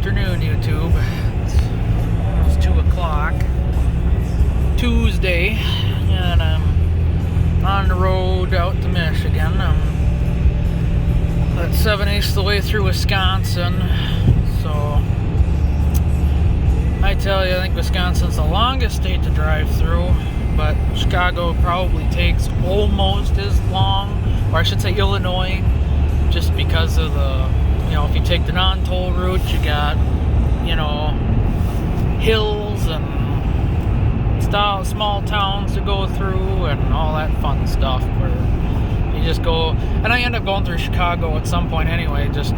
afternoon, YouTube. It's almost 2 o'clock. Tuesday, and I'm on the road out to Michigan. I'm about 7/8 of the way through Wisconsin. So, I tell you, I think Wisconsin's the longest state to drive through, but Chicago probably takes almost as long, or I should say Illinois, just because of the, if you take the non-toll route, you got, hills and small towns to go through and all that fun stuff where you just go, and I end up going through Chicago at some point anyway, just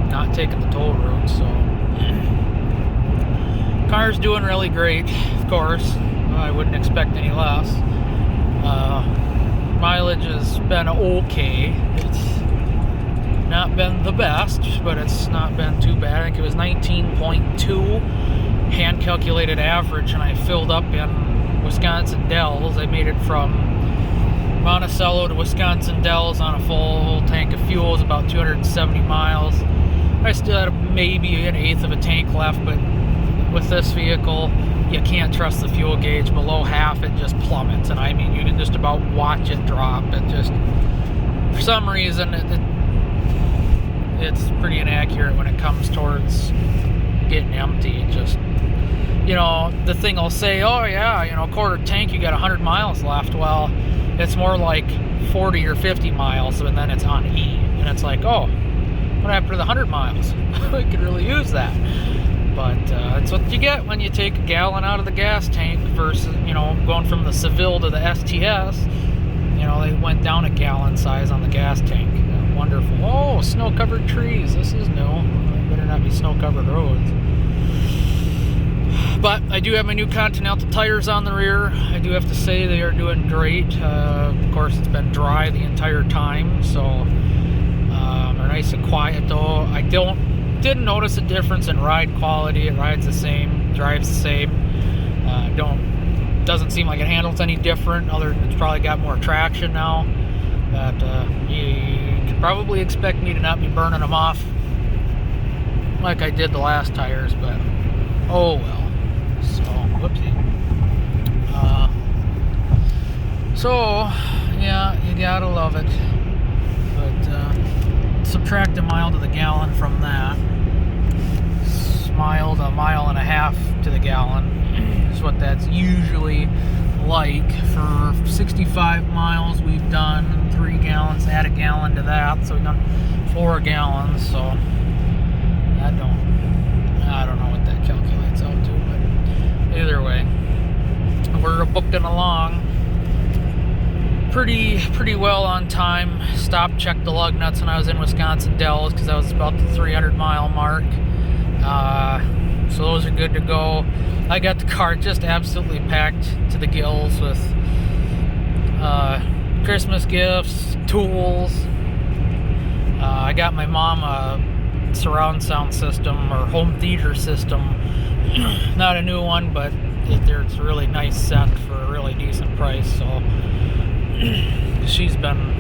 not taking the toll route. So car's doing really great, of course. I wouldn't expect any less. Mileage has been okay. It's not been the best, but it's not been too bad. I think it was 19.2 hand calculated average, and I filled up in Wisconsin Dells. I made it from Monticello to Wisconsin Dells on a full tank of fuel. It was about 270 miles. I still had maybe an eighth of a tank left, but with this vehicle, you can't trust the fuel gauge. Below half, it just plummets, and I mean, you can just about watch it drop. It just, for some reason, it's pretty inaccurate when it comes towards getting empty. It just, the thing will say, oh yeah, quarter tank, you got 100 miles left. Well, it's more like 40 or 50 miles, and then it's on E. And it's like, oh, what happened to the 100 miles? I could really use that. But that's what you get when you take a gallon out of the gas tank versus, going from the Seville to the STS. They went down a gallon size on the gas tank. Wonderful. Oh, snow-covered trees. This is new. Better not be snow-covered roads. But I do have my new Continental tires on the rear. I do have to say they are doing great. Of course, it's been dry the entire time, so they're nice and quiet though. I didn't notice a difference in ride quality. It rides the same, drives the same. Doesn't seem like it handles any different, other than it's probably got more traction now. But you could probably expect me to not be burning them off like I did the last tires, but oh well. So, whoopsie. Yeah, you gotta love it. But subtract a mile to the gallon from that. A mile and a half to the gallon is what that's usually like. For 65 miles, we've done 3 gallons. Add a gallon to that, so we've done 4 gallons. So I don't know what that calculates out to, but either way, we're booking along pretty well on time. Stopped, checked the lug nuts when I was in Wisconsin Dells because I was about the 300 mile mark. So those are good to go. I got the car just absolutely packed to the gills with Christmas gifts, tools. I got my mom a surround sound system or home theater system. Not a new one, but it's a really nice set for a really decent price. So she's been,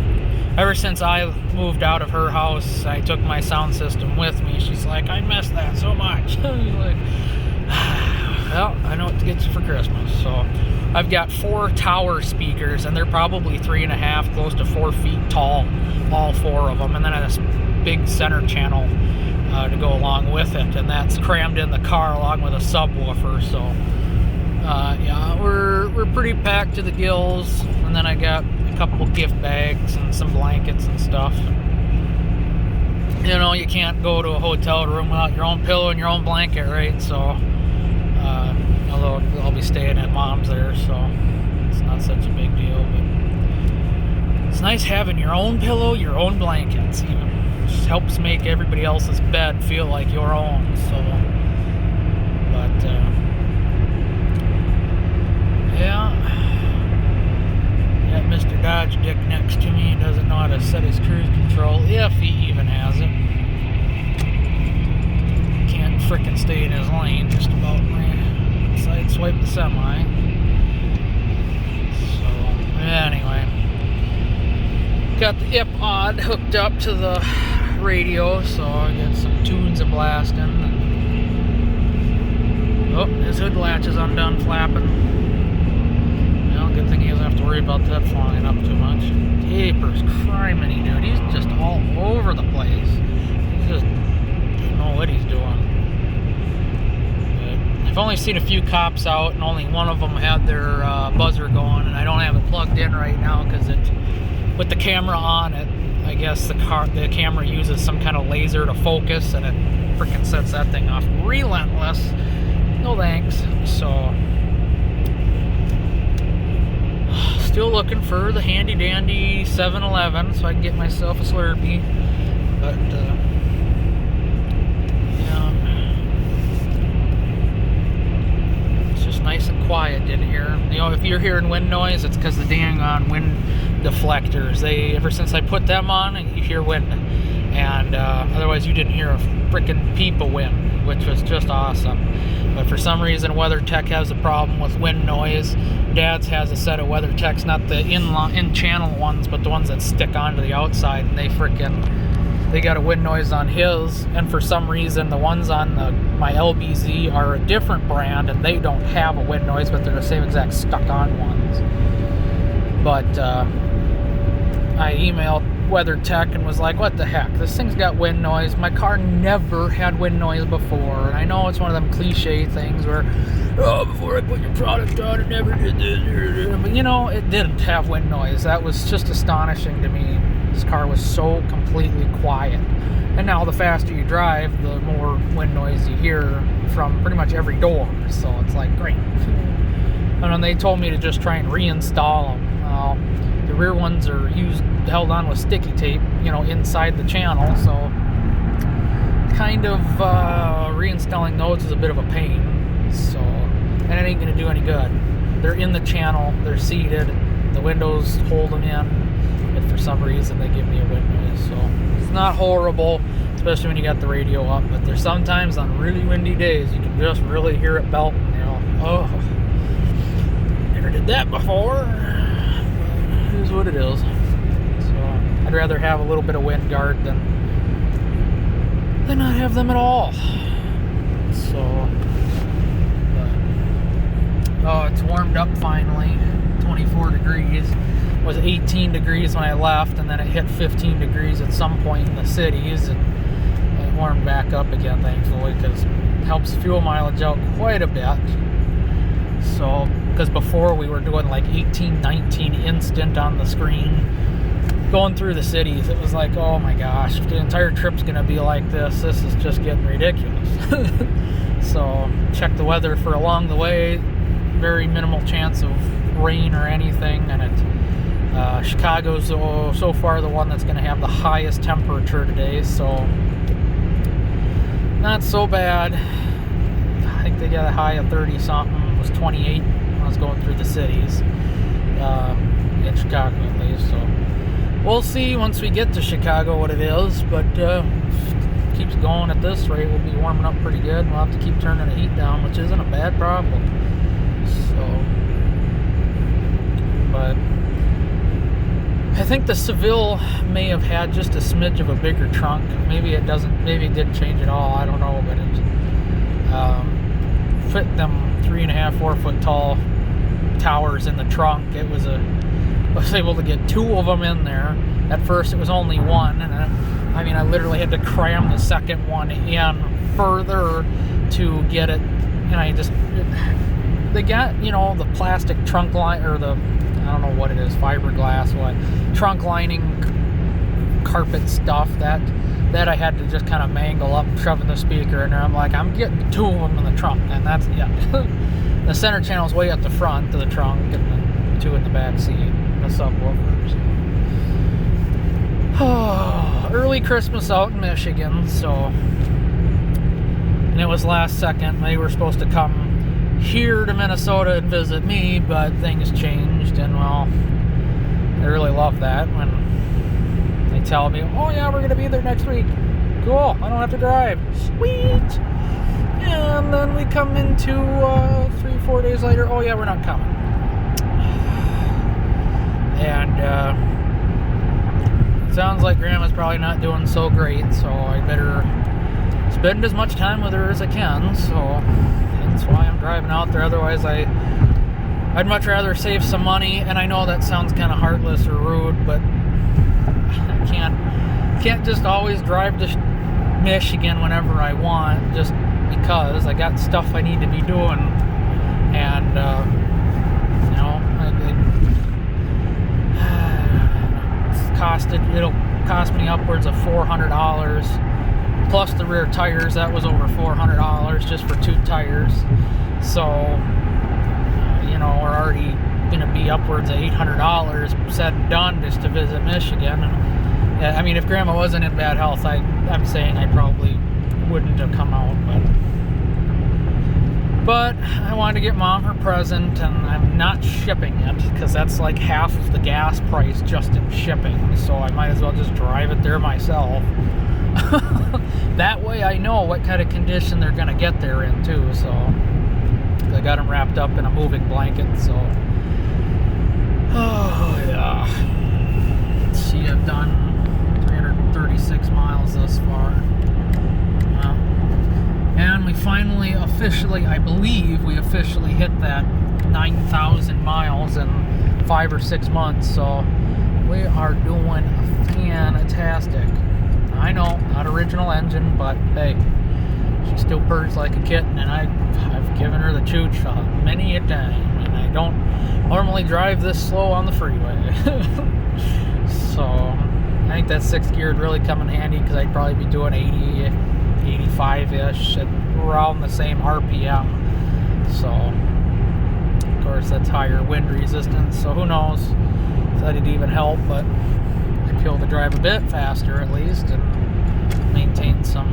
ever since I moved out of her house, I took my sound system with me. She's like, I miss that so much. I was like, well, I know what to get you for Christmas. So I've got 4 tower speakers, and they're probably 3.5, close to 4 feet tall, all 4 of them, and then this big center channel to go along with it, and that's crammed in the car along with a subwoofer. So yeah, we're pretty packed to the gills. And then I got a couple gift bags and some blankets and stuff. You can't go to a hotel room without your own pillow and your own blanket, right? So although I'll be staying at mom's there, so it's not such a big deal, but it's nice having your own pillow, your own blankets. It just helps make everybody else's bed feel like your own. So but yeah, Mr. Dodge Dick next to me doesn't know how to set his cruise control, if he even has it. Can't frickin' stay in his lane, just about sideswipe the semi. So anyway, got the iPod hooked up to the radio, so I got some tunes a blasting. And Oh, his hood latch is undone, flapping. Well, good thing he doesn't have to worry about that flying up too much. Jeepers criminy, dude. He's just all over the place. He just don't know what he's doing. But I've only seen a few cops out, and only one of them had their buzzer going, and I don't have it plugged in right now because it, with the camera on it, I guess the camera uses some kind of laser to focus, and it freaking sets that thing off relentless. No thanks. So still looking for the handy dandy 7-Eleven so I can get myself a Slurpee. But yeah, it's just nice and quiet in here. You know, if you're hearing wind noise, it's because the dang on wind deflectors. Ever since I put them on, you hear wind, and otherwise you didn't hear a freaking peep of wind, which was just awesome. But for some reason, WeatherTech has a problem with wind noise. Dad's has a set of WeatherTechs, not the in-channel ones, but the ones that stick onto the outside, and they got a wind noise on his. And for some reason, the ones on my LBZ are a different brand, and they don't have a wind noise, but they're the same exact stuck-on ones. But I emailed WeatherTech and was like, what the heck, this thing's got wind noise. My car never had wind noise before, and I know it's one of them cliche things where, oh, before I put your product on, it never did this, but you know, it didn't have wind noise. That was just astonishing to me. This car was so completely quiet, and now the faster you drive, the more wind noise you hear from pretty much every door, so it's like, great. And then they told me to just try and reinstall them. The rear ones are held on with sticky tape, you know, inside the channel, so kind of reinstalling those is a bit of a pain. So, and it ain't gonna do any good. They're in the channel, they're seated, the windows hold them in, and for some reason they give me a wind noise. So it's not horrible, especially when you got the radio up, but there's sometimes on really windy days you can just really hear it belting, you know. Oh, never did that before. It is what it is. So I'd rather have a little bit of wind guard than not have them at all. So, but, oh, it's warmed up finally. 24 degrees. It was 18 degrees when I left, and then it hit 15 degrees at some point in the cities, and it warmed back up again, thankfully, because it helps fuel mileage out quite a bit. So, because before we were doing like 18, 19 instant on the screen going through the cities, it was like, oh my gosh, if the entire trip's gonna be like this is just getting ridiculous. So check the weather for along the way, very minimal chance of rain or anything, and Chicago's so far the one that's gonna have the highest temperature today, so not so bad. I think they got a high of 30 something. It was 28 when I was going through the cities in Chicago at least. So we'll see once we get to Chicago what it is, but if it keeps going at this rate, we'll be warming up pretty good. We'll have to keep turning the heat down, which isn't a bad problem. So, but I think the Seville may have had just a smidge of a bigger trunk. Maybe it doesn't. Maybe it didn't change at all. I don't know, but it fit them 3.5, 4 foot tall towers in the trunk. I was able to get 2 of them in there. At first, it was only 1, and I literally had to cram the second one in further to get it. And they got, you know, the plastic trunk line, or the, I don't know what it is, fiberglass, trunk lining carpet stuff that I had to just kind of mangle up, shoving the speaker in there. I'm like, I'm getting 2 of them in the trunk, and that's, yeah. The center channel's way at the front of the trunk, and the 2 in the back seat, the subwoofers. Oh, early Christmas out in Michigan, so, and it was last second. They were supposed to come here to Minnesota and visit me, but things changed, and well, I really love that when they tell me, oh yeah, we're gonna be there next week. Cool, I don't have to drive. Sweet. And then we come into 3-4 days later, oh yeah, we're not coming. And sounds like Grandma's probably not doing so great, so I better spend as much time with her as I can, so that's why I'm driving out there. Otherwise, I'd much rather save some money, and I know that sounds kind of heartless or rude, but I can't just always drive to Michigan whenever I want, just because I got stuff I need to be doing, and you know, it'll cost me upwards of $400 plus the rear tires. That was over $400 just for 2 tires. So you know, we're already gonna be upwards of $800 said and done just to visit Michigan. And I mean, if Grandma wasn't in bad health, I'm saying I probably wouldn't have come out, but I wanted to get Mom her present, and I'm not shipping it because that's like half of the gas price just in shipping, so I might as well just drive it there myself. That way I know what kind of condition they're gonna get there in too. So I got them wrapped up in a moving blanket, so oh yeah. Let's see, I've done 336 miles thus far. And we finally I believe we officially hit that 9,000 miles in 5 or 6 months, so we are doing fantastic. I know, not original engine, but hey, she still purrs like a kitten, and I've given her the chooch many a time, and I don't normally drive this slow on the freeway. So I think that 6th gear would really come in handy, because I'd probably be doing 80, 85-ish at around the same RPM. So of course that's higher wind resistance, so who knows if that'd even help, but I'd be able to drive a bit faster at least and maintain some,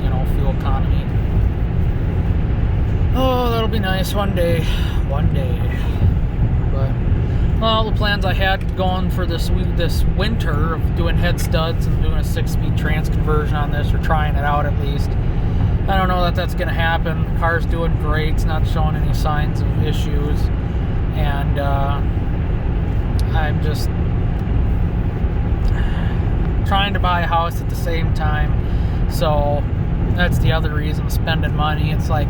you know, fuel economy. Oh, that'll be nice one day. But well, the plans I had going for this winter of doing head studs and doing a 6-speed trans conversion on this, or trying it out at least. I don't know that that's going to happen. The car's doing great. It's not showing any signs of issues. And I'm just trying to buy a house at the same time. So that's the other reason, spending money. It's like,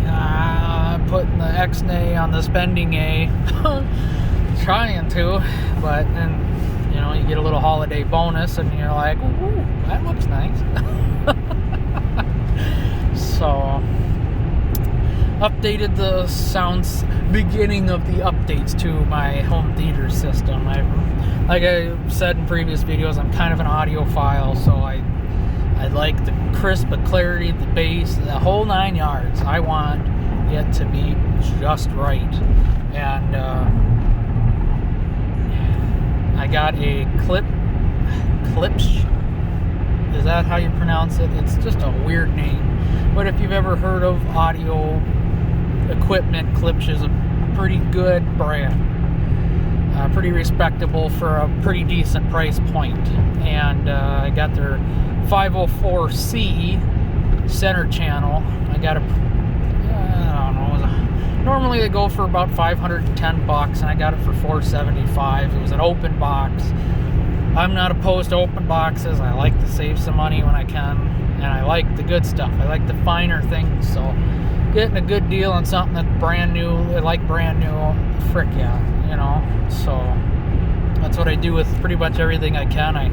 putting the X-nay on the spending A. Trying to, but then, you know, you get a little holiday bonus and you're like, ooh, that looks nice. So updated the sounds, beginning of the updates to my home theater system. Like I said in previous videos, I'm kind of an audiophile, so I like the crisp, the clarity, the bass, the whole 9 yards. I want it to be just right. And I got a Klipsch. Is that how you pronounce it? It's just a weird name. But if you've ever heard of audio equipment, Klipsch is a pretty good brand. Pretty respectable for a pretty decent price point. And I got their 504C center channel. I got normally they go for about $510, and I got it for $475. It was an open box. I'm not opposed to open boxes. I like to save some money when I can, and I like the good stuff. I like the finer things, so getting a good deal on something that's brand new, frick yeah, you know. So that's what I do with pretty much everything I can. I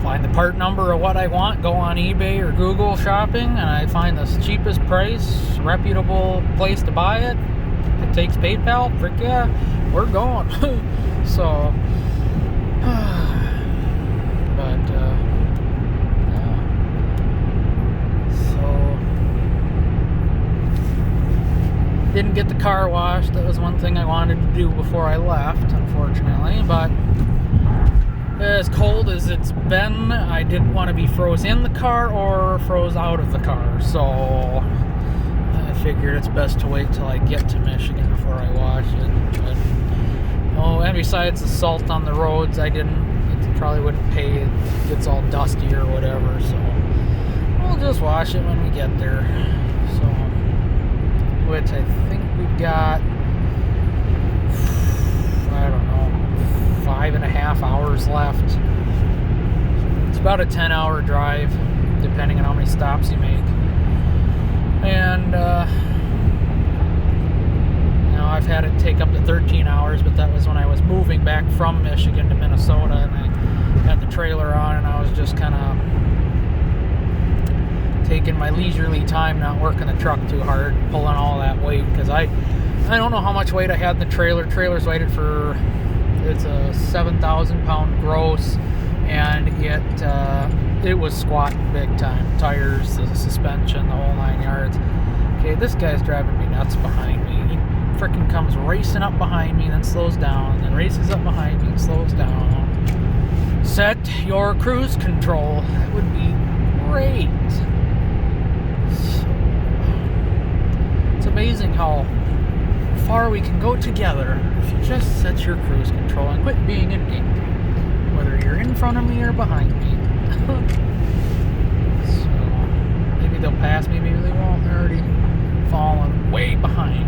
find the part number of what I want, go on eBay or Google shopping, and I find the cheapest price, reputable place to buy it. It takes PayPal, frick yeah, we're going. So but yeah. So didn't get the car washed. That was one thing I wanted to do before I left, unfortunately, but as cold as it's been, I didn't want to be froze in the car or froze out of the car, so I figured it's best to wait till I get to Michigan before I wash it. But, oh, and besides the salt on the roads, it probably wouldn't pay. It gets all dusty or whatever, so we'll just wash it when we get there. So, which I think we've got, I don't know, 5.5 hours left. It's about a 10-hour drive, depending on how many stops you make. And I've had it take up to 13 hours, but that was when I was moving back from Michigan to Minnesota, and I had the trailer on, and I was just kind of taking my leisurely time, not working the truck too hard, pulling all that weight, because I don't know how much weight I had in the trailer. Trailer's weighted for, it's a 7,000 pound gross, and it was squatting big time. Tires, the suspension, the whole 9 yards. Okay, this guy's driving me nuts behind me. He freaking comes racing up behind me, then slows down, then races up behind me and slows down. Set your cruise control. That would be great. So, it's amazing how far we can go together if you just set your cruise control and quit being in danger, whether you're in front of me or behind me. So maybe they'll pass me, maybe they won't. They're already falling way behind.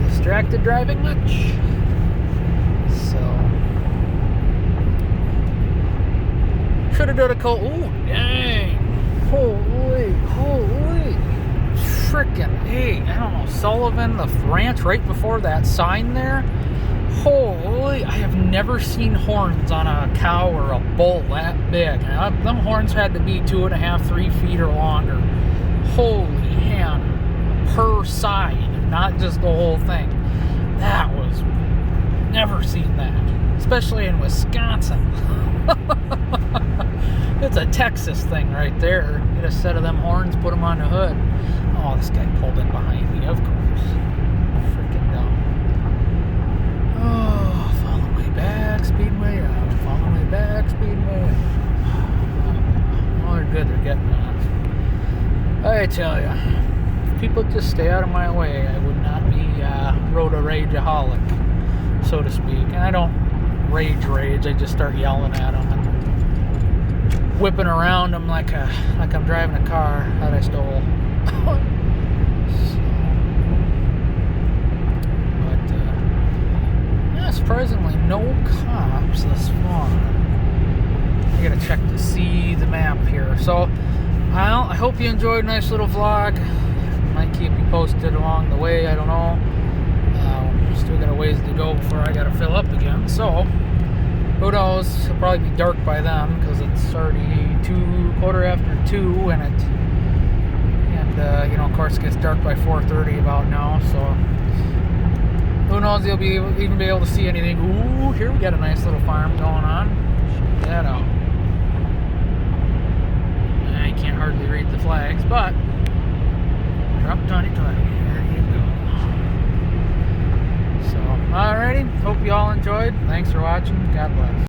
Distracted driving much? So should have done a call. Ooh, dang. Holy frickin' hey, I don't know, Sullivan, the ranch right before that sign there. Holy, I have never seen horns on a cow or a bull that big. Them horns had to be 2.5, 3 feet or longer. Holy Hannah. Per side, not just the whole thing. That was, never seen that. Especially in Wisconsin. It's a Texas thing right there. Get a set of them horns, put them on the hood. Oh, this guy pulled in behind me, of course. Freaking dumb. Oh, follow my back, speedway out. Follow my back, speedway out. Oh, they're good, they're getting off. I tell ya, if people just stay out of my way, I would not be road-a-rage-aholic, so to speak. And I don't rage, I just start yelling at them and whipping around them like I'm driving a car that I stole. Surprisingly, no cops thus far. I gotta check to see the map here. So, I hope you enjoyed a nice little vlog. Might keep you posted along the way, I don't know. Still got a ways to go before I gotta fill up again. So, who knows? It'll probably be dark by then because it's already 2:15, and of course, it gets dark by 4:30 about now. So. Who knows, you'll even be able to see anything. Ooh, here we got a nice little farm going on. Check that out. I can't hardly read the flags, but drop 2020. There you go. So, alrighty. Hope you all enjoyed. Thanks for watching. God bless.